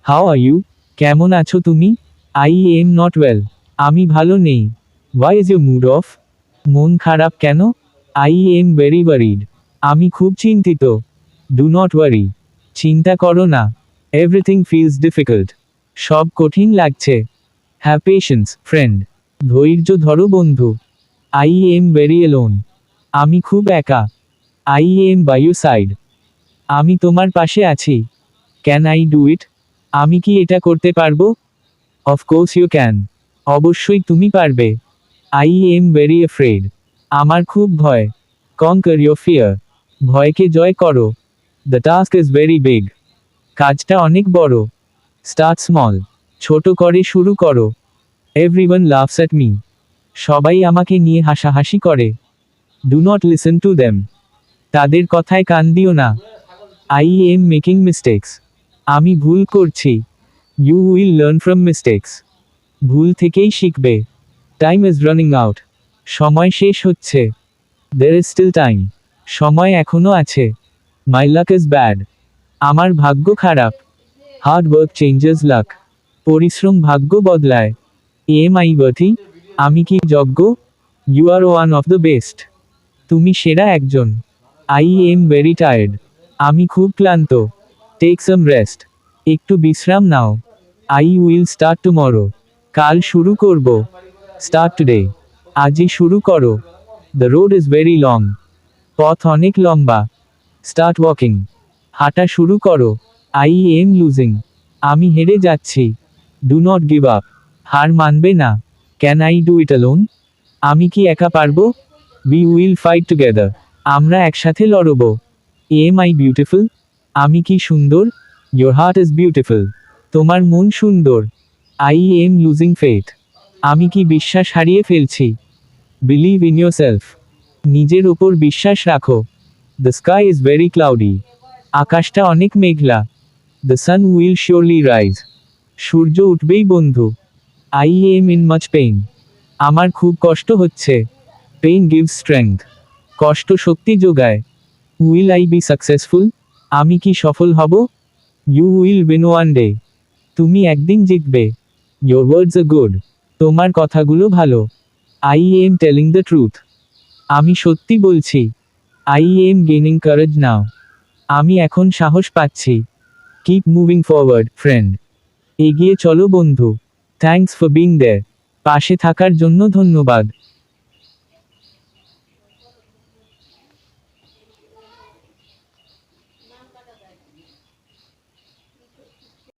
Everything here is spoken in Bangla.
How are you? কেমন আছো তুমি? I am not well. আমি ভালো নেই। Why is your mood off? মন খারাপ কেন? I am very worried. আমি খুব চিন্তিত। Do not worry. চিন্তা করো না। Everything feels difficult. সব কঠিন লাগছে। Have patience, friend. ধৈর্য ধরো বন্ধু। I am very alone. আমি খুব একা। I am by your side. আমি তোমার পাশে আছি। Can I do it? আমি কি এটা করতে পারবো? Of course you can. অবশ্যই তুমি পারবে। I am very afraid. আমার খুব ভয়। Conquer your fear. ভয়কে জয় করো। The task is very big. কাজটা অনেক বড়। Start small. ছোট করে শুরু করো। Everyone laughs at me. সবাই আমাকে নিয়ে হাসাহাসি করে। Do not listen to them. তাদের কথায় কান দিও না। I am making mistakes. আমি ভুল করছি। You will learn from mistakes. ভুল থেকেই শিখবে। Time is running out. সময় শেষ হচ্ছে। There is still time. সময় এখনো আছে। My luck is bad. আমার ভাগ্য খারাপ। Hard work changes luck. পরিশ্রম ভাগ্য বদলায়। Am I worthy? আমি কি যোগ্য? You are one of the best. তুমি সেরা একজন। I am very tired. আমি খুব ক্লান্ত। Take some rest. একটু বিশ্রাম নাও। I will start tomorrow. কাল শুরু করব। Start today. আজই শুরু করো। The road is very long. পথ অনেক লম্বা। Start walking. হাঁটা শুরু করো। I am losing. আমি হেরে যাচ্ছি। Do not give up. হার মানবে না। Can I do it alone? আমি কি একা পারবো? We will fight together. আমরা একসাথে লড়ব। Am I beautiful? আমি কি সুন্দর? Your heart is beautiful. তোমার মন সুন্দর। I am losing faith. আমি কি বিশ্বাস হারিয়ে ফেলছি? Believe in yourself. নিজের ওপর বিশ্বাস রাখো। The sky is very cloudy. আকাশটা অনেক মেঘলা। The sun will surely rise. সূর্য উঠবেই বন্ধু। I am in much pain. আমার খুব কষ্ট হচ্ছে। Pain gives strength. কষ্ট শক্তি যোগায়। Will I be successful? আমি কি সফল হব? You will win one day. তুমি একদিন জিতবে। Your words are good. তোমার কথাগুলো ভালো। I am telling the truth. আমি সত্যি বলছি। I am gaining courage now. আমি এখন সাহস পাচ্ছি। Keep moving forward, friend. এগিয়ে চলো বন্ধু। Thanks for being there. পাশে থাকার জন্য ধন্যবাদ।